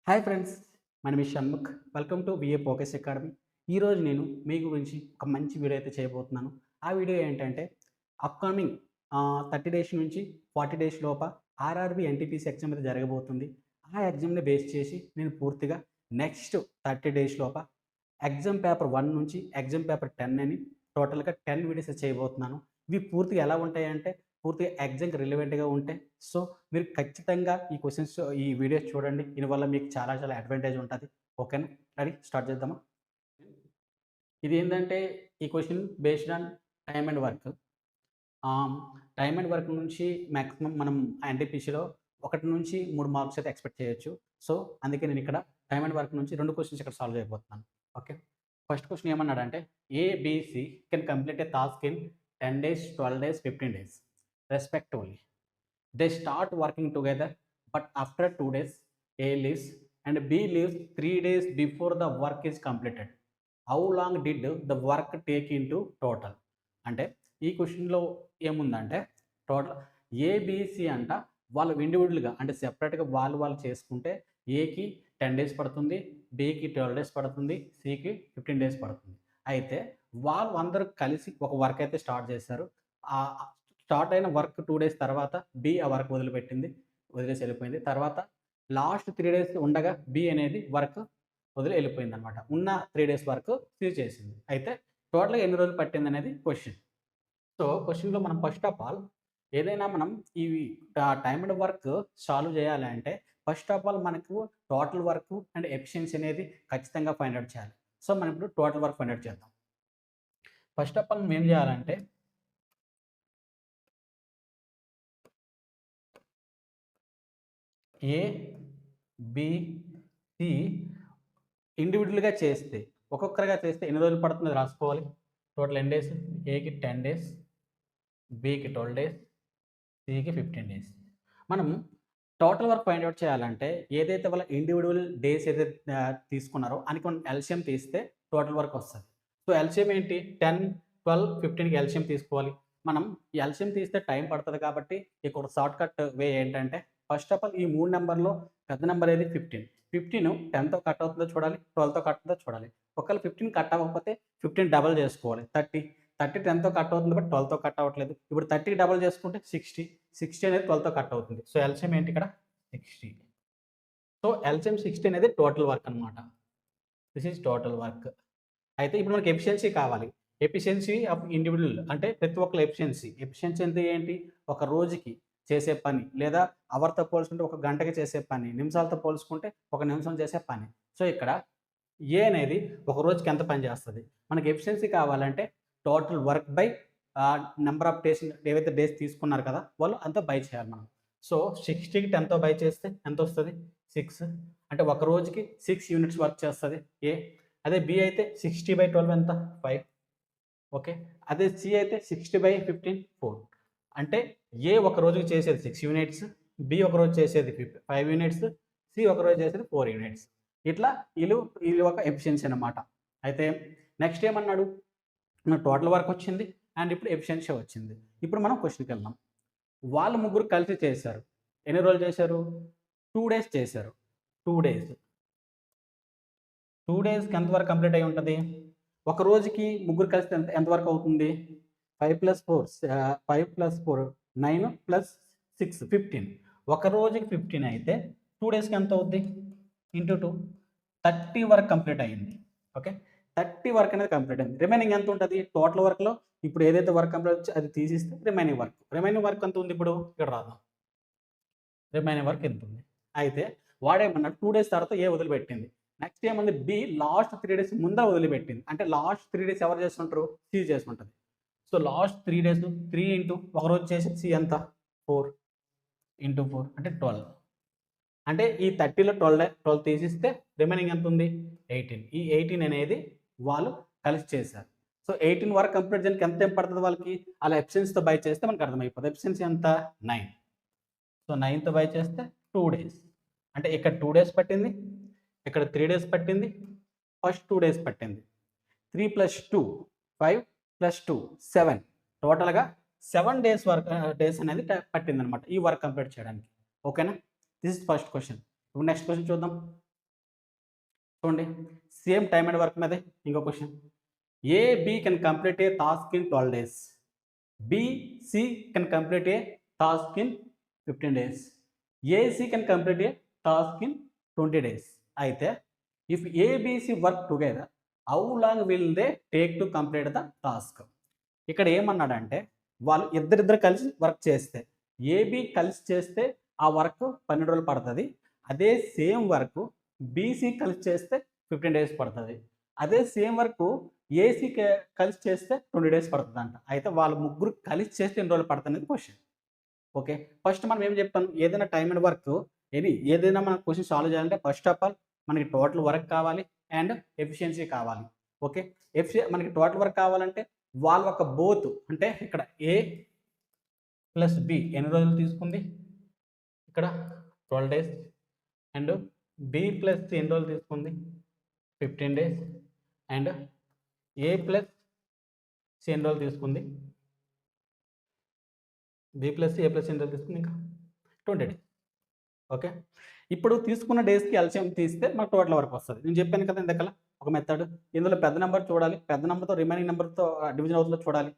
Hi friends, మన మీ Shanmukh. Welcome to VA focus academy. ఈరోజు నేను మీ గురించి ఒక మంచి వీడియో అయితే చేయబోతున్నాను. ఆ వీడియో ఏంటంటే అప్కమింగ్ 30 డేస్ నుంచి 40 డేస్ లోప ఆర్ఆర్బీ ఎన్టీపీసీ ఎగ్జామ్ అయితే జరగబోతుంది. ఆ ఎగ్జామ్ని బేస్ చేసి నేను పూర్తిగా నెక్స్ట్ 30 డేస్ లోప ఎగ్జామ్ పేపర్ 1 నుంచి ఎగ్జామ్ పేపర్ 10 అని టోటల్‌గా 10 వీడియోస్ చేయబోతున్నాను. ఇవి పూర్తిగా ఎలా ఉంటాయంటే పూర్తిగా ఎగ్జామ్‌కి రిలవెంట్‌గా ఉంటాయి. సో, మీరు ఖచ్చితంగా ఈ క్వెషన్స్ ఈ వీడియోస్ చూడండి. దీనివల్ల మీకు చాలా చాలా అడ్వాంటేజ్ ఉంటది. ఓకేనా? రెడీ స్టార్ట్ చేద్దామా? ఇదేంటంటే ఈ question based on time and work. ఆహ్, టైమ్ అండ్ వర్క్ నుంచి మాక్సిమం మనం ఎన్‌టీపీసీలో 1-3 మార్క్స్ అయితే ఎక్స్‌పెక్ట్ చేయొచ్చు. సో, అందుకే నేను ఇక్కడ టైమ్ అండ్ వర్క్ నుంచి 2 క్వెషన్స్ ఇక్కడ సాల్వ్ చేయబోతున్నాను. ఓకే. ఫస్ట్ క్వెషన్ ఏమన్నాడంటే ABC can complete a task in 10 days, 12 days, 15 days respectively. They start working together, but after 2 days, A leaves and B leaves 3 days before the work is completed. How long did the work take into total? అంటే ఈ క్వశ్చన్‌లో ఏముందంటే total ABC అంట వాళ్ళు ఇండివిడ్యువల్‌గా అంటే సెపరేట్‌గా వాళ్ళు చేసుకుంటే ఏకి 10 డేస్ పడుతుంది, బికి 12 డేస్ పడుతుంది, సికి 15 డేస్ పడుతుంది. అయితే వాళ్ళు అందరూ కలిసి ఒక వర్క్ అయితే స్టార్ట్ చేశారు. ఆహ్, స్టార్ట్ అయిన వర్క్ 2 డేస్ తర్వాత బి ఆ వర్క్ వదిలిపెట్టింది. వదిలేసి వెళ్ళిపోయింది. తర్వాత లాస్ట్ 3 డేస్ ఉండగా బి అనేది వర్క్ వదిలి వెళ్ళిపోయిందనమాట. ఉన్న 3 డేస్ వర్క్ సి చేసింది. అయితే టోటల్‌గా ఎన్ని రోజులు పట్టిందనేది క్వెషన్. సో, క్వెషన్‌లో మనం ఫస్ట్ ఆఫ్ ఆల్ ఏదైనా మనం ఈ టైమ్డ్ వర్క్ సాల్వ్ చేయాలి అంటే ఫస్ట్ ఆఫ్ ఆల్ మనకు టోటల్ వర్క్ అండ్ ఎఫిషియన్సీ అనేది ఖచ్చితంగా ఫైండ్ ఔట్ చేయాలి. సో, మనం ఇప్పుడు టోటల్ వర్క్ ఫైండ్ ఔట్ చేద్దాం. ఫస్ట్ ఆఫ్ ఆల్ మనం ఏం చేయాలంటే ఏ, బి, సి ఇండివిడ్యువల్‌గా చేస్తే, ఒక్కొక్కరిగా చేస్తే ఎన్ని రోజులు పడుతుందో రాసుకోవాలి. టోటల్ ఎన్ని డేస్? ఏకి 10 డేస్, బికి 12 డేస్, సికి 15 డేస్. మనం టోటల్ వర్క్ ఫైండ్ ఔట్ చేయాలంటే ఏదైతే వాళ్ళ ఇండివిడ్యువల్ డేస్ ఏదైతే తీసుకున్నారో అనుకోని ఎల్‌సిఎం తీస్తే టోటల్ వర్క్ వస్తది. సో, ఎల్‌సిఎం ఏంటి? 10, 12, 15కి ఎల్‌సిఎం తీసుకోవాలి. మనం ఈ ఎల్‌సిఎం తీస్తే టైం పడతది కాబట్టి ఇక్కడ షార్ట్‌కట్ వే ఏంటంటే ఫస్ట్ ఆఫ్ ఆల్ ఈ 3 నంబర్‌లో పెద్ద నంబర్ ఏది? 15. 15 10తో కట్ అవుతుందో చూడాలి. 12తో కట్ అవుతుందో చూడాలి. ఒకవేళ 15 కట్ అవ్వకపోతే 15 డబుల్ చేసుకోవాలి. 30. 30 10తో కట్ అవుతుంది బట్ 12తో కట్ అవ్వట్లేదు. ఇప్పుడు 30కి డబుల్ చేసుకుంటే 60. 60 అనేది 12తో కట్ అవుతుంది. సో, ఎల్‌సిఎం ఏంటి ఇక్కడ? 60. సో, ఎల్‌సిఎం 60 అనేది టోటల్ వర్క్ అన్నమాట. This is total work. అయితే ఇప్పుడు మనకి ఎఫిషియన్సీ కావాలి. ఎఫిషియన్సీ ఆఫ్ ఇండివిడ్యువల్ అంటే ప్రతి ఒక్కళ్ళ ఎఫిషియన్సీ. ఎఫిషియన్సీ అంటే ఏంటి? ఒక రోజుకి చేసే పని లేదా అవర్‌తో పోల్చుకుంటే ఒక గంటకి చేసే పని, నిమిషాలతో పోల్చుకుంటే ఒక నిమిషం చేసే పని. సో, ఇక్కడ ఏ అనేది ఒక రోజుకి ఎంత పని చేస్తది? మనకి ఎఫిషియన్సీ కావాలంటే total work by number of days ఏవైతే డేస్ తీసుకున్నారు కదా! వాళ్ళు అంతా బై చేయాలి మనం. సో, 60కి 10తో బై చేస్తే ఎంతొస్తది? 6 అంటే ఒక రోజుకి 6 యూనిట్స్ వర్క్ చేస్తది ఏ. అదే బి అయితే 60/12 ఎంత? 5. ఓకే. అదే సి అయితే 60/15 4. అంటే ఏ ఒక రోజుకి చేసేది 6 యూనిట్స్, బి ఒక రోజు చేసేది 5 యూనిట్స్, సి ఒక రోజు చేసేది 4 యూనిట్స్. ఇట్లా ఈళ్ళు ఒక ఎఫిషియన్సీ అన్నమాట. అయితే నెక్స్ట్ ఏమన్నాడు? మనకు టోటల్ వర్క్ వచ్చింది అండ్ ఇప్పుడు ఎఫిషియన్సీ వచ్చింది. ఇప్పుడు మనం క్వెషన్‌కెళ్దాం. వాళ్ళు ముగ్గురు కలిసి చేశారు. ఎన్ని రోజులు చేశారు? 2 డేస్ చేశారు. 2 డేస్. 2 డేస్‌కి ఎంత వరకు కంప్లీట్ అయ్యి ఉంటది? ఒక రోజుకి ముగ్గురు కలిస్తే ఎంత వరకు అవుతుంది? 5 ప్లస్ 4 9 ప్లస్ 6 15. ఒక రోజుకి 15 అయితే 2 డేస్‌కి ఎంత అవుద్ది? ఇంటూ 2 30 వరకు కంప్లీట్ అయింది. ఓకే. 30 వర్క్ అనేది కంప్లీట్ అయింది. రిమైనింగ్ ఎంత ఉంటది? టోటల్ వర్క్‌లో ఇప్పుడు ఏదైతే వర్క్ కంప్లీట్ వచ్చి అది తీసిస్తే రిమైనింగ్ వర్క్. రిమైనింగ్ వర్క్ ఎంత ఉంది ఇప్పుడు? ఇక్కడ రాద్దాం. రిమైనింగ్ వర్క్ ఎంతుంది? అయితే వాడేమన్నాడు 2 డేస్ తర్వాత ఏ వదిలిపెట్టింది. నెక్స్ట్ ఏముంది బి లాస్ట్ 3 డేస్ ముందర వదిలిపెట్టింది. అంటే లాస్ట్ 3 డేస్ ఎవరు చేసుంటారు? సి చేసుంటది. సో, లాస్ట్ 3 డేస్ 3 ఇంటూ ఒక రోజు చేసేది సి ఎంత? 4 ఇంటూ 4 అంటే 12. అంటే ఈ 30లో 12 తీసిస్తే రిమైనింగ్ ఎంతుంది? 18. ఈ 18 అనేది వాళ్ళు కలిసి చేశారు. సో, 18 వరకు కంప్లీట్ చేయడానికి ఎంత టైం పడతది వాళ్ళకి? అలా ఎఫిషియన్సీతో బై చేస్తే మనకు అర్థమైపోద్ది. ఎఫిషియన్సీ ఎంత? 9. సో, 9తో బై చేస్తే 2 డేస్. అంటే ఇక్కడ 2 డేస్ పట్టింది. ఇక్కడ 3 డేస్ పట్టింది. ఫస్ట్ 2 డేస్ పట్టింది. 3 + 2 5 + 2 7 టోటల్‌గా 7 డేస్ అనేది పట్టిందనమాట. ఈ వర్క్ కంప్లీట్ చేయడానికి. ఓకేనా? This is first question. ఇప్పుడు నెక్స్ట్ క్వెషన్ చూద్దాం. చూడండి, సేమ్ టైమ్ అండ్ వర్క్ మీద ఇంకో question. AB can complete a task in 12 days. BC can complete a task in 15 days. AC can complete a task in 20 days. అయితే if ABC work together, how long will they take to complete the task? ఇక్కడ ఏమన్నాడంటే వాళ్ళు ఇద్దరిద్దరు కలిసి work చేస్తే, AB కలిసి చేస్తే ఆ వర్క్ 12 రోజులు పడుతుంది. అదే సేమ్ వర్క్ బీసీ కలిసి చేస్తే 15 days పడుతుంది. అదే సేమ్ వర్క్ ఏసీ కలిసి చేస్తే 20 days పడుతుంది అంట. అయితే వాళ్ళ ముగ్గురు కలిసి చేస్తే ఎన్ని రోజులు పడుతుంది అనేది క్వశ్చన్. ఓకే, ఫస్ట్ మనం ఏం చెప్తాం, ఏదైనా టైం అండ్ వర్క్ ఏదైనా మనం క్వశ్చన్ సాల్వ్ చేయాలంటే ఫస్ట్ ఆఫ్ ఆల్ మనకి టోటల్ వర్క్ కావాలి అండ్ ఎఫిషియన్సీ కావాలి. ఓకే, మనకి టోటల్ వర్క్ కావాలంటే వాళ్ళ ఒక బోత్, అంటే ఇక్కడ ఏ ప్లస్ బి ఎన్ని రోజులు తీసుకుంది, ఇక్కడ 12 days, and B plus C ఎన్ని రోజులు తీసుకుంది, 15 days, and A plus C ఎన్ని రోజులు తీసుకుంది, బి ప్లస్ ఏ ప్లస్ ఎన్ని రోజులు తీసుకుంది, ఇంకా 20 days. ఓకే, ఇప్పుడు తీసుకున్న డేస్కి ఎల్సిఎం తీస్తే మనకు టోటల్ వరకు వస్తుంది. నేను చెప్పాను కదా ఇంతకలా ఒక మెథడ్. ఇందులో పెద్ద నెంబర్ చూడాలి, పెద్ద నెంబర్తో రిమైనింగ్ నెంబర్తో డివిజన్ అవుతుందో చూడాలి.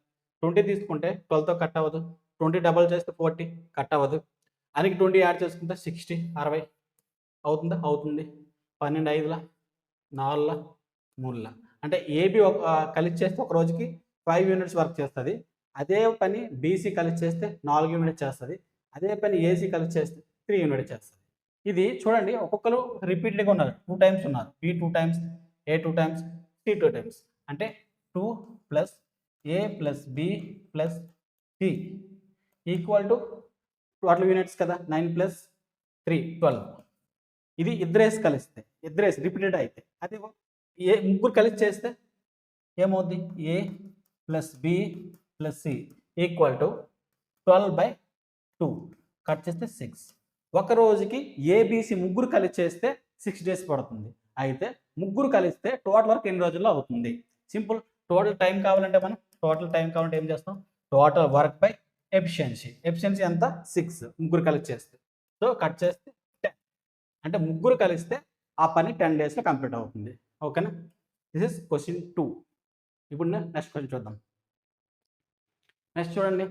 20 తీసుకుంటే 12తో కట్ అవ్వదు, 20 డబల్ చేస్తే 40 కట్ అవ్వదు, అనికి 20 యాడ్ చేసుకుంటే 60 60 అవుతుందా, అవుతుంది. 12 5ల 4ల 3ల, అంటే ఏబి కలిసి చేస్తే ఒక రోజుకి 5 యూనిట్స్ వర్క్ చేస్తుంది. అదే పని బీసీ కలిసి చేస్తే 4 యూనిట్స్ చేస్తుంది. అదే పని ఏసీ కలిసి చేస్తే 3 యూనిట్స్ చేస్తుంది. ఇది చూడండి, ఒక్కొక్కరు రిపీటెడ్గా ఉన్నారు, 2 times ఉన్నారు, B 2 times, A 2 times, C 2 times. అంటే 2 plus A plus B plus C equal to total units కదా, 9 ప్లస్ 3 12. ఇది ఇద్దరేసి కలిస్తే, ఇద్దరేసి రిపీటెడ్ అయితే, అదే ఏ ముగ్గురు కలిసి చేస్తే ఏమవుద్ది, A plus B plus C equal to 12/2 cut చేస్తే 6. ఒక రోజుకి ఏబిసి ముగ్గురు కలిసి చేస్తే 6 days పడుతుంది. అయితే ముగ్గురు కలిస్తే టోటల్ వర్క్ ఎన్ని రోజుల్లో అవుతుంది? సింపుల్. టోటల్ టైం కావాలంటే మనం టోటల్ టైం కావాలంటే ఏం చేస్తాం, total work by efficiency. Efficiency ఎంత, 6, ముగ్గురు కలిసి చేస్తే. సో కట్ చేస్తే 10, అంటే ముగ్గురు కలిస్తే ఆ పని 10 daysలో కంప్లీట్ అవుతుంది. ఓకేనా, దిస్ ఇస్ క్వశ్చన్ 2. ఇప్పుడు నెక్స్ట్ క్వశ్చన్ చూద్దాం. నెక్స్ట్ చూడండి,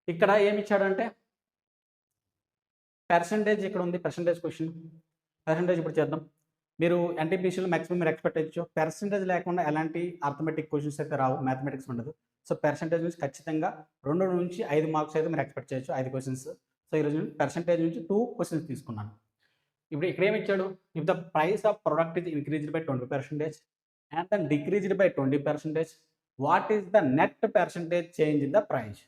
ఇక్కడ ఏమి ఇచ్చాడంటే పర్సంటేజ్ ఇక్కడ ఉంది, పర్సంటేజ్ క్వశ్చన్. పర్సంటేజ్ ఇప్పుడు చేద్దాం. మీరు ఎన్టీపీసీలో మ్యాక్సిమం మీరు ఎక్స్పెక్ట్ చేయొచ్చు. పర్సంటేజ్ లేకుండా ఎలాంటి అర్థమెటిక్ క్వశ్చన్స్ అయితే రావు, మ్యాథమెటిక్స్ ఉండదు. సో పర్సంటేజ్ నుంచి ఖచ్చితంగా 2 నుంచి 5 మార్క్స్ అయితే మీరు ఎక్స్పెక్ట్ చేయొచ్చు, 5 క్వశ్చన్స్. సో ఈరోజు పర్సంటేజ్ నుంచి 2 క్వశ్చన్స్ తీసుకున్నాను. ఇప్పుడు ఇక్కడ ఏమి ఇచ్చాడు, if the price of product is increased by 20% and then decreased by 20%, what is the net percentage change in the price?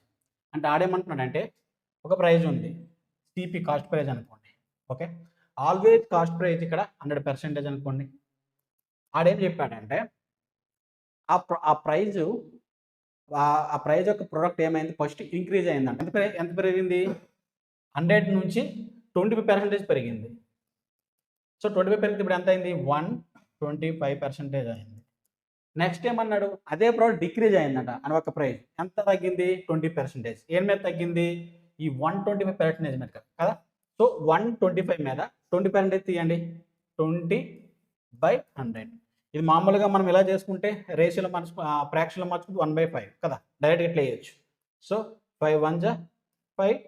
అంటే ఆడేమంటున్నాడంటే, ఒక ప్రైజ్ ఉంది, సిపి కాస్ట్ ప్రైజ్ అనుకోండి. ఓకే, ఆల్వేజ్ కాస్ట్ ప్రైజ్ ఇక్కడ 100% అనుకోండి. ఆడేం చెప్పాడంటే ఆ ప్రైజ్ యొక్క ప్రోడక్ట్ ఏమైంది, ఫస్ట్ ఇంక్రీజ్ అయిందంట. ఎంత పెరిగింది, 100 నుంచి 25% పెరిగింది. సో 25 పెరిగితే ఇప్పుడు ఎంత అయింది, 125% అయింది. నెక్స్ట్ ఏమన్నాడు, అదే ప్రోడక్ట్ డిక్రీజ్ అయిందంట అని ఒక ప్రైస్ ఎంత తగ్గింది, 20%. ఏం మీద తగ్గింది, ఈ 125% మీద కదా. సో 125 మీద 20% తీయండి, 20/100. ఇది మామూలుగా మనం ఇలా చేసుకుంటే రేషియోలో ఫ్రాక్షన్లో మార్చుకుంటే 1/5 కదా, డైరెక్ట్గా ఇట్లా వేయచ్చు. సో 5 1 జా 5,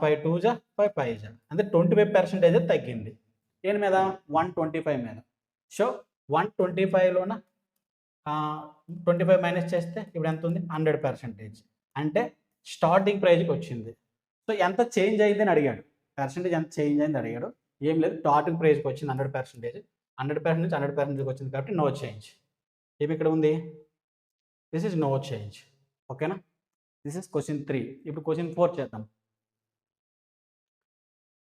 5 2 జా 5 5 జా, అంటే 25% తగ్గింది. దేని మీద, 125 మీద. సో 125లోన 25 మైనస్ చేస్తే ఇప్పుడు ఎంత ఉంది, 100%. అంటే స్టార్టింగ్ ప్రైజ్కి వచ్చింది. సో ఎంత చేంజ్ అయింది అని అడిగాడు, పర్సంటేజ్ ఎంత చేంజ్ అయింది అడిగాడు. ఏం లేదు, స్టార్టింగ్ ప్రైజ్కి వచ్చింది 100%, 100% నుంచి 100%కి వచ్చింది కాబట్టి నో చేంజ్. ఏమి ఇక్కడ ఉంది, దిస్ ఇస్ నో చేంజ్. ఓకేనా, దిస్ ఇస్ క్వశ్చన్ 3. ఇప్పుడు క్వశ్చన్ 4 చేద్దాం.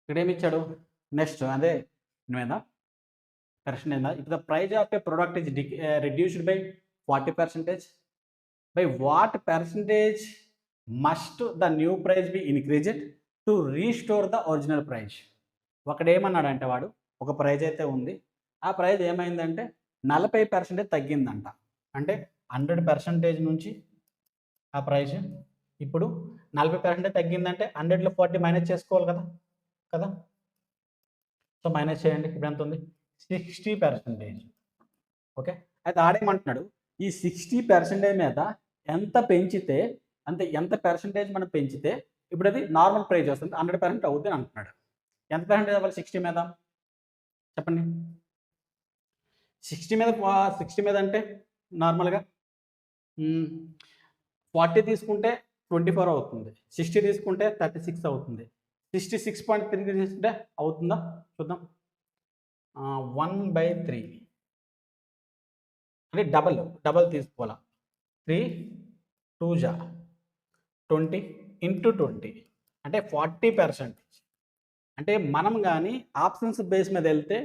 ఇక్కడ ఏమి ఇచ్చాడు, నెక్స్ట్ అదే మీద percentage. If the price of a product is reduced by 40%, by what percentage must the new price be increased to restore the original price? ఒకడు ఏమన్నాడంటే, వాడు ఒక ప్రైజ్ అయితే ఉంది, ఆ ప్రైజ్ ఏమైందంటే 40% తగ్గిందంట. అంటే 100% నుంచి ఆ ప్రైజ్ ఇప్పుడు 40% తగ్గిందంటే 100లో 40 మైనస్ చేసుకోవాలి కదా. సో మైనస్ చేయండి, ఇప్పుడు ఎంత ఉంది, 60%. ఓకే, అయితే ఆడేమంటున్నాడు, ఈ 60% మీద ఎంత పెంచితే ఎంత పర్సెంటేజ్ మనం పెంచితే ఇప్పుడు అది నార్మల్ ప్రైజ్ వస్తుంది, 100% అవుద్ది అని అంటున్నాడు. ఎంత పర్సెంటేజ్ అవ్వాలి 60 మీద చెప్పండి? 60 మీద అంటే నార్మల్గా 40 తీసుకుంటే 24 అవుతుంది, 60 తీసుకుంటే 36 అవుతుంది, 66.3 తీసుకుంటే అవుతుందా చూద్దాం. 1/3 అంటే డబల్ తీసుకోవాలా, 3 2 జా 20 ఇంటూ 20 అంటే 40%. అంటే మనం కానీ ఆప్షన్స్ బేస్ మీద వెళ్తే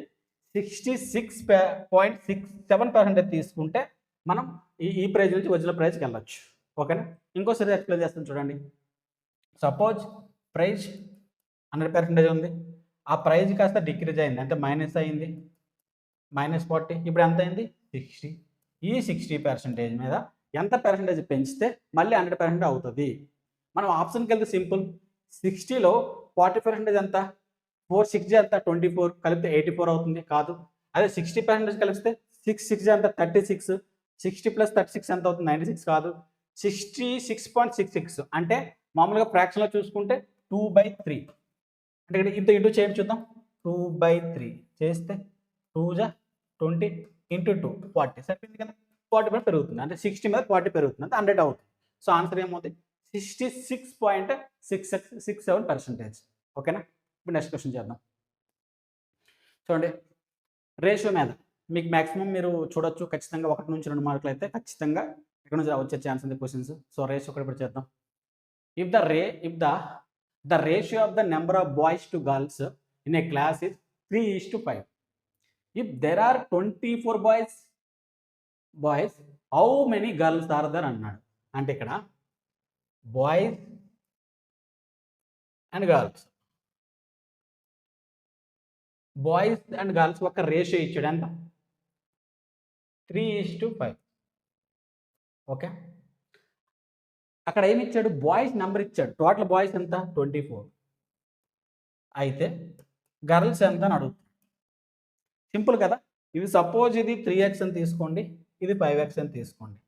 66.67% తీసుకుంటే మనం ఈ ప్రైజ్ నుంచి ఒరిజినల్ ప్రైజ్కి వెళ్ళొచ్చు. ఓకేనా, ఇంకోసారి ఎక్స్ప్లెయిన్ చేస్తాను చూడండి. సపోజ్ ప్రైజ్ 100% ఉంది, ఆ ప్రైజ్ కాస్త డిక్రీజ్ అయింది అంటే మైనస్ అయింది, -40, ఇప్పుడు ఎంత అయింది 60. ఈ 60% మీద ఎంత పర్సెంటేజ్ పెంచితే మళ్ళీ 100% అవుతుంది. మనం ఆప్షన్కి వెళ్తే సింపుల్, 60లో 40% ఎంత, 4 6 ఎంత 24, కలిపితే 84 అవుతుంది కాదు. అదే 60% కలిపితే 6 6 ఎంత 36, 60 + 36 ఎంత అవుతుంది 96 కాదు, 66.66 అంటే మామూలుగా ఫ్రాక్షన్లో చూసుకుంటే 2/3. అంటే ఇక్కడ ఇంత ఇంటూ చేయండి చూద్దాం, 2/3 చేస్తే 2 జా 20 ఇంటూ 2 40 సరిపోయింది కదా, 40 పెరుగుతుంది అంటే 60 మీద 40 పెరుగుతుంది అంటే 100 అవుతుంది. సో ఆన్సర్ ఏమవుతుంది 66.67%. ఓకేనా, ఇప్పుడు నెక్స్ట్ క్వశ్చన్ చేద్దాం. చూడండి, రేషియో మీద మీకు మ్యాక్సిమం మీరు చూడొచ్చు, ఖచ్చితంగా 1 నుంచి 2 మార్కులు అయితే ఖచ్చితంగా ఇక్కడ నుంచి వచ్చే ఛాన్స్ ఉంది క్వశ్చన్స్. సో రేషియో ఒకటి ఇప్పుడు చేద్దాం. If the ratio of the number of boys to girls in a class is 3:5. If there are 24 boys how many girls are there అన్నాడు. అంటే ఇక్కడ బాయ్స్ అండ్ గర్ల్స్ ఒక రేషియో ఇచ్చాడు, ఎంత 3:5. ఓకే, అక్కడ ఏమి ఇచ్చాడు, బాయ్స్ నెంబర్ ఇచ్చాడు, టోటల్ బాయ్స్ ఎంత 24, అయితే గర్ల్స్ ఎంత అని అడుగుతుంది. సింపుల్ కదా, ఇది సపోజ్ ఇది 3x అని తీసుకోండి, ఇది 5x అని తీసుకోండి.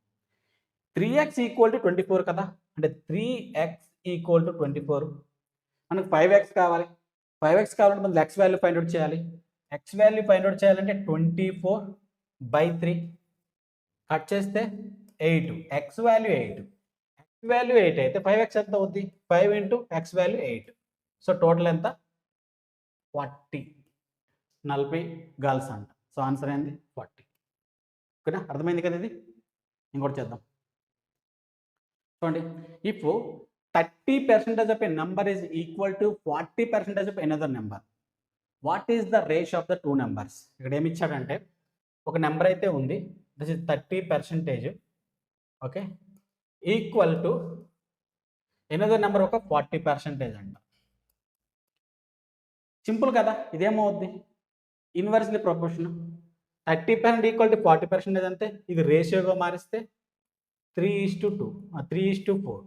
3x = 24 కదా, అంటే 3x = 24. మనకు 5x కావాలి, 5x కావాలంటే మనం x వాల్యూ ఫైండ్ అవుట్ చేయాలి. x వాల్యూ ఫైండ్ అవుట్ చేయాలంటే 24/3 కట్ చేస్తే 8, x వాల్యూ 8, x వాల్యూ 8 అయితే 5x ఎంత అవుద్ది, 5 × x వాల్యూ 8. సో టోటల్ ఎంత 40 గర్ల్స్ అంట. సో ఆన్సర్ ఏంది 40. ఓకేనా, అర్థమైంది కదా ఇది. ఇంకోటి చేద్దాం. చూడండి, if 30% of a number is equal to 40% of another number, what is the ratio of the 2 numbers. ఇక్కడ ఏమి ఇచ్చాడంటే ఒక నెంబర్ అయితే ఉంది, this is 30%, okay, equal to another number ఒక 40% అంట. సింపుల్ కదా, ఇదేమవుద్ది ఇన్వర్స్లీ ప్రపోర్షన్. 30% ఈక్వల్ టు 40% అంటే ఇది రేషియోగా మారిస్తే 3:2 3:4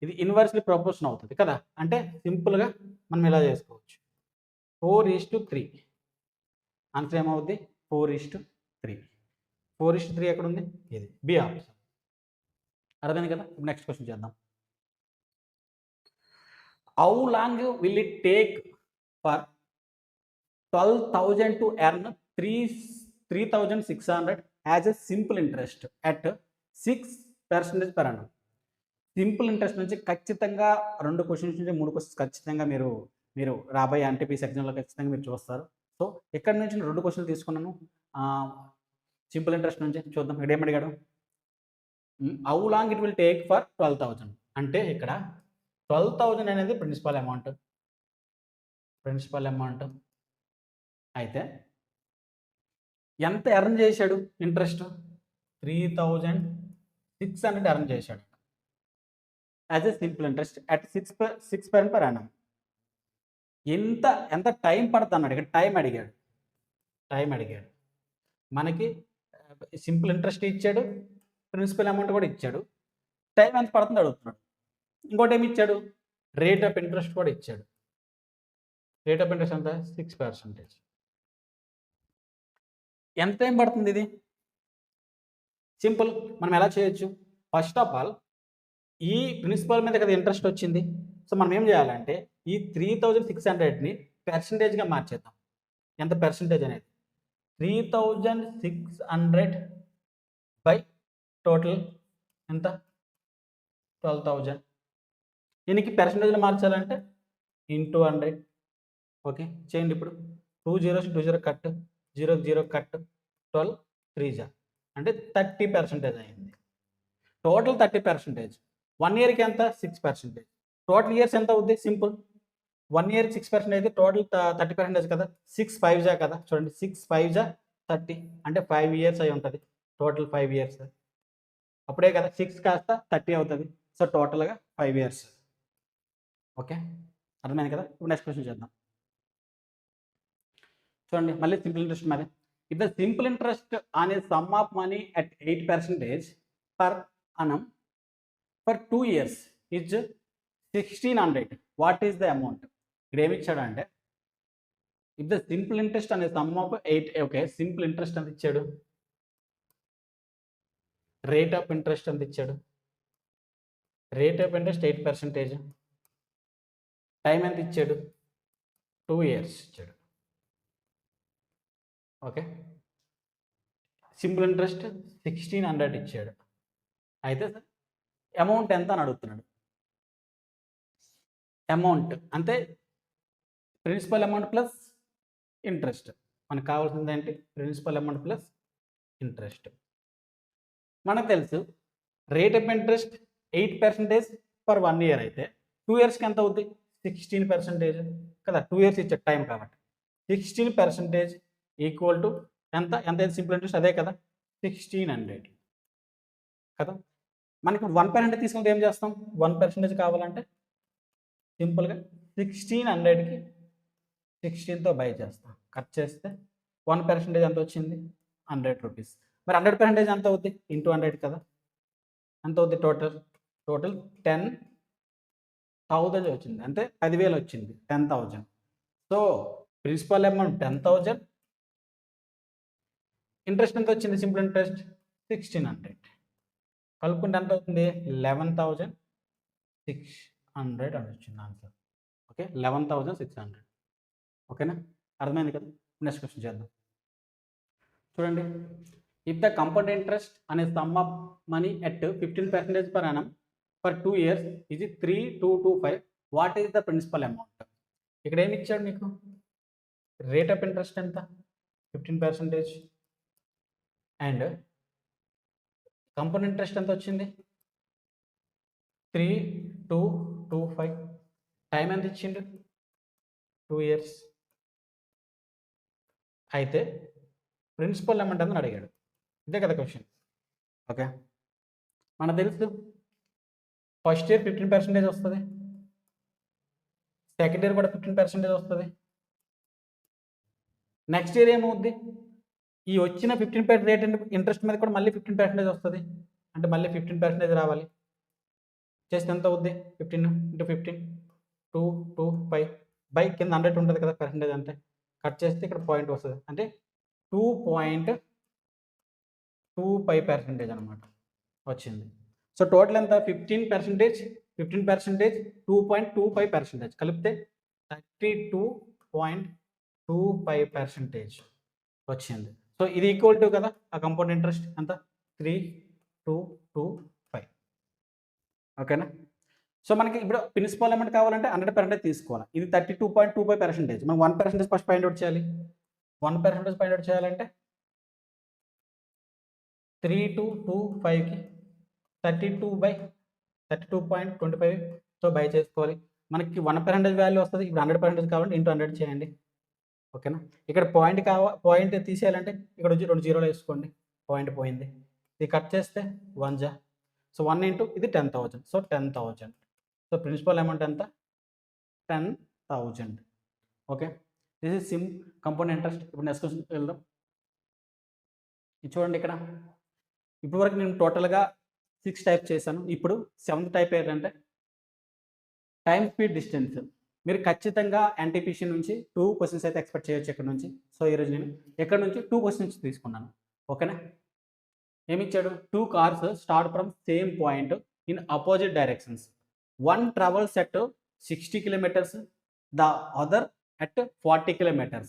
ఇది ఇన్వర్స్లీ ప్రపోర్షన్ అవుతుంది కదా. అంటే సింపుల్గా మనం ఇలా చేసుకోవచ్చు, 4:3. ఆన్సర్ ఏమవుద్ది 4:3. 4:3 ఎక్కడ ఉంది, ఇది బి ఆప్షన్. అర్థమైంది కదా. నెక్స్ట్ క్వశ్చన్ చేద్దాం. How long will it take for 12,000 to earn 3,600 as a simple interest at 6% per annum. Simple interest నుంచి ఖచ్చితంగా 2 క్వశ్చన్స్ నుంచి 3 క్వశ్చన్స్ ఖచ్చితంగా మీరు రాబోయే ఎన్టీపీసీ ఎగ్జామ్లో ఖచ్చితంగా మీరు చూస్తారు. సో ఇక్కడ నుంచి 2 క్వశ్చన్లు తీసుకున్నాను సింపుల్ ఇంట్రెస్ట్ నుంచి. చూద్దాం ఇక్కడ ఏమడిగాడు, how long it will take for 12,000 అంటే ఇక్కడ 12,000 అనేది ప్రిన్సిపల్ అమౌంట్. అయితే ఎంత ఎర్న్ చేశాడు ఇంట్రెస్ట్, 3,600 ఎర్న్ చేశాడు as a simple interest at 6% per annum. ఎంత టైం పడుతుంది అన్నాడు. ఇక్కడ టైం అడిగాడు. మనకి సింపుల్ ఇంట్రెస్ట్ ఇచ్చాడు, ప్రిన్సిపల్ అమౌంట్ కూడా ఇచ్చాడు, టైం ఎంత పడుతుంది అడుగుతున్నాడు. ఇంకోటి ఏమి ఇచ్చాడు, రేట్ ఆఫ్ ఇంట్రెస్ట్ కూడా ఇచ్చాడు. రేట్ ఆఫ్ ఇంట్రెస్ట్ ఎంత 6%. ఎంత టైం పడుతుంది ఇది? సింపుల్, మనం ఎలా చేయొచ్చు? ఫస్ట్ ఆఫ్ ఆల్ ఈ ప్రిన్సిపల్ మీద కదా ఇంట్రెస్ట్ వచ్చింది. సో మనం ఏం చేయాలంటే ఈ 3600ని పర్సెంటేజ్గా మార్చేద్దాం. ఎంత పర్సెంటేజ్ అనేది? 3600 బై టోటల్ ఎంత? 12,000. దీనికి పర్సెంటేజ్లో మార్చాలంటే ఇంటూ 100. ఓకే, చేయండి. ఇప్పుడు 2 zeros 2 0 కట్, 0 0 కట్, 12 3 జా అంటే 30% అయింది. టోటల్ 30%. 1 yearకి ఎంత? 6%. టోటల్ ఇయర్స్ ఎంత అవుద్ది? సింపుల్, 1 yearకి 6% అయితే టోటల్ 30% కదా. 6 5 జా కదా, చూడండి 6 5 జా 30 అంటే 5 years అయి ఉంటుంది. Total 5 years. అప్పుడే కదా 6 కాస్త 30 అవుతుంది. సో టోటల్గా 5 years. ఓకే, అర్థమైంది కదా. ఇప్పుడు నెక్స్ట్ క్వశ్చన్ చేద్దాం. చూడండి, మళ్ళీ సింపుల్ ఇంట్రెస్ట్ మీద. If the simple interest on a some of money at 8% per annum for 2 years is 1600, what is the amount? ఇక్కడ ఏమి ఇచ్చాడు అంటే ఇఫ్ ద సింపుల్ ఇంట్రెస్ట్ అనే sum of 8, okay, simple interest ఎంత ఇచ్చాడు? రేట్ ఆఫ్ ఇంట్రెస్ట్ ఎంత ఇచ్చాడు? Rate of interest 8%. Time ఎంత ఇచ్చాడు? 2 years ఇచ్చాడు. ఓకే, సింపుల్ ఇంట్రెస్ట్ 1600 ఇచ్చాడు. అయితే అమౌంట్ ఎంత అని అడుగుతున్నాడు. అమౌంట్ అంటే ప్రిన్సిపల్ అమౌంట్ ప్లస్ ఇంట్రెస్ట్. మనకు కావాల్సింది ఏంటి? Principal amount plus interest. మనకు తెలుసు rate of interest 8% for 1 year అయితే 2 yearsకి ఎంత అవుద్ది? 16% కదా. 2 years ఇచ్చే టైం కాబట్టి 16% ఈక్వల్ టు ఎంత? ఎంత సింపుల్ ఇంట్రెస్ట్ అదే కదా, 1600 కదా. మనకి 1% తీసుకుంటే ఏం చేస్తాం? 1% కావాలంటే సింపుల్గా 1600కి 16తో బై చేస్తాం. కట్ చేస్తే 1% ఎంత వచ్చింది? 100 రూపీస్. మరి 100% ఎంత అవుద్ది? ఇంటూ 100 కదా. ఎంత అవుద్ది? టోటల్ 10,000 వచ్చింది. అంటే 10,000 వచ్చింది. 10,000. సో ప్రిన్సిపల్ అమౌంట్ 10,000, ఇంట్రెస్ట్ ఎంత వచ్చింది? Simple interest 1600. కలుపుకుంటే ఎంత అవుతుంది? 11,600 అని వచ్చింది ఆన్సర్. ఓకే, 11,600. ఓకేనా, అర్థమైంది కదా. నెక్స్ట్ క్వశ్చన్ చేద్దాం. చూడండి, ఇఫ్ ద కంపౌండ్ ఇంట్రెస్ట్ అనే sum of money at 15% per annum for 2 years ఇది 3225, what is the principal amount? ఇక్కడ ఏమి ఇచ్చాడు మీకు? రేట్ ఆఫ్ ఇంట్రెస్ట్ ఎంత? 15%. అండ్ కంపౌండ్ ఇంట్రెస్ట్ ఎంత వచ్చింది? 3225. టైం ఎంత ఇచ్చిండు? 2 years. అయితే ప్రిన్సిపల్ అమౌంట్ అని అడిగాడు. ఇదే కదా క్వశ్చన్. ఓకే, మనకు తెలుసు ఫస్ట్ ఇయర్ 15% వస్తుంది, సెకండ్ ఇయర్ కూడా 15% వస్తుంది. నెక్స్ట్ ఇయర్ ఏమవుద్ది? ఈ వచ్చిన 15% రేట్ ఇంట్రెస్ట్ మీద కూడా మళ్ళీ 15% వస్తుంది. అంటే మళ్ళీ 15% రావాలి. చేస్తే ఎంత అవుద్ది? 15 × 15 225 బై కింద 100 ఉంటుంది కదా పర్సెంటేజ్. అంటే కట్ చేస్తే ఇక్కడ పాయింట్ వస్తుంది. అంటే 2.25% అనమాట వచ్చింది. సో టోటల్ ఎంత? 15%, 2.25% కలిపితే 32.25% వచ్చింది. సో ఇది ఈక్వల్ టు కదా ఆ కంపౌండ్ ఇంట్రెస్ట్ ఎంత? 3225. ఓకేనా. సో మనకి ఇప్పుడు ప్రిన్సిపల్ అమౌంట్ కావాలంటే 100% తీసుకోవాలి. ఇది 32.25%. మనం 1% ఫస్ట్ ఫైండ్ అవుట్ చేయాలి. 1% ఫైండ్ అవుట్ చేయాలంటే 3225కి 32/32.25తో బై చేసుకోవాలి. మనకి 1% వాల్యూ వస్తుంది. ఇప్పుడు 100% కావాలంటే ఇంటూ 100 చేయండి. ఓకేనా. ఇక్కడ పాయింట్ తీసేయాలంటే ఇక్కడ వచ్చి 2 జీరోలు వేసుకోండి. పాయింట్ పోయింది. ఇది కట్ చేస్తే 1 జా. సో 1 ఇంటూ ఇది 10,000. సో 10,000. సో ప్రిన్సిపల్ అమౌంట్ ఎంత? 10,000. Okay, this is compound interest. ఇప్పుడు నెక్స్ట్ క్వశ్చన్ వెళ్దాం. ఇది చూడండి, ఇక్కడ ఇప్పుడు వరకు నేను టోటల్గా 6 టైప్ చేశాను. ఇప్పుడు 7th టైప్ ఏంటంటే టైం స్పీడ్ డిస్టెన్స్. మీరు ఖచ్చితంగా ఎన్టీపీసీ నుంచి 2 క్వశ్చన్స్ అయితే ఎక్స్పెక్ట్ చేయొచ్చు ఇక్కడ నుంచి. సో ఈరోజు నేను ఎక్కడ నుంచి 2 క్వశ్చన్స్ తీసుకున్నాను. ఓకేనా? ఏమిచ్చాడు? 2 cars start from same point in opposite directions. One travels at 60 kilometres, the other at 40 kilometers.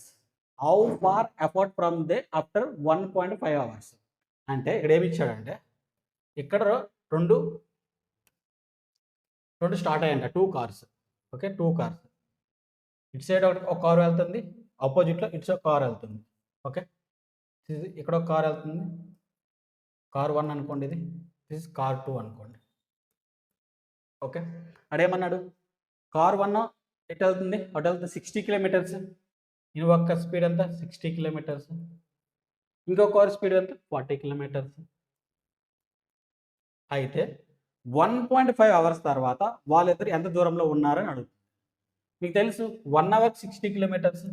How far effort from there after 1.5 hours? అంటే ఇక్కడ ఏమి ఇచ్చాడంటే ఇక్కడ రెండు స్టార్ట్ అయ్యాయంట 2 కార్స్. Okay, 2 cars. ఇటు సైడ్ ఒక కార్ వెళ్తుంది, ఆపోజిట్లో ఇటు సైడ్ కార్ వెళ్తుంది. ఓకే, ఇక్కడ ఒక కార్ వెళ్తుంది, కార్ 1 అనుకోండి, ఇది దిస్ కార్ 2 అనుకోండి. ఓకే, అడేమన్నాడు? కార్ 1 ఎటు వెళ్తుంది? అటు వెళ్తుంది 60 కిలోమీటర్స్. ఇది ఒక్క స్పీడ్ ఎంత? 60 కిలోమీటర్స్. ఇంకో కార్ స్పీడ్ ఎంత? 40 కిలోమీటర్స్. అయితే 1.5 అవర్స్ తర్వాత వాళ్ళిద్దరు ఎంత దూరంలో ఉన్నారని అడుగుతుంది. మీకు తెలుసు 1 అవర్కి 60 కిలోమీటర్స్.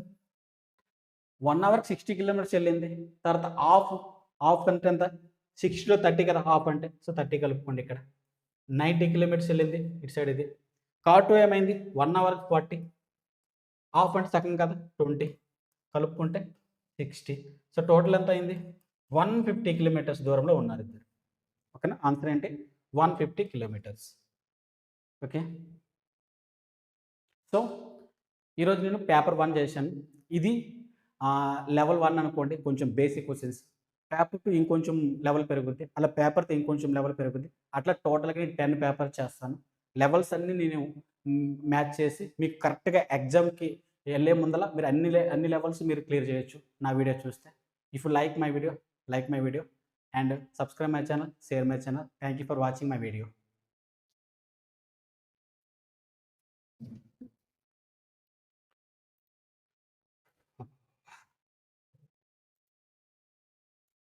1 అవర్కి 60 కిలోమీటర్స్ వెళ్ళింది. తర్వాత హాఫ్ అంటే ఎంత? 60లో 30 కదా హాఫ్ అంటే. సో 30 కలుపుకోండి. ఇక్కడ 90 కిలోమీటర్స్ వెళ్ళింది ఇటు సైడ్. ఇది కార్ 2 ఏమైంది? 1 అవర్కి 40, హాఫ్ అంటే సగం కదా 20, కలుపుకుంటే 60. సో టోటల్ ఎంత అయింది? 150 కిలోమీటర్స్ దూరంలో ఉన్నారు ఇద్దరు. ఓకేనా? ఆన్సర్ ఏంటి? 150 కిలోమీటర్స్. ఓకే, సో ఈరోజు నేను పేపర్ 1 చేశాను. ఇది లెవెల్ 1 అనుకోండి, కొంచెం బేసిక్ క్వశ్చన్స్. పేపర్ 2 ఇంకొంచెం లెవెల్ పెరుగుద్ది, అలా పేపర్ 3 ఇంకొంచెం లెవెల్ పెరుగుద్ది. అట్లా టోటల్గా నేను 10 పేపర్స్ చేస్తాను. లెవెల్స్ అన్నీ నేను మ్యాచ్ చేసి మీకు కరెక్ట్గా ఎగ్జామ్కి వెళ్ళే ముందల మీరు అన్ని లెవెల్స్ మీరు క్లియర్ చేయొచ్చు నా వీడియో చూస్తే. If you like my video, and subscribe my channel, share my channel. Thank you for watching my video.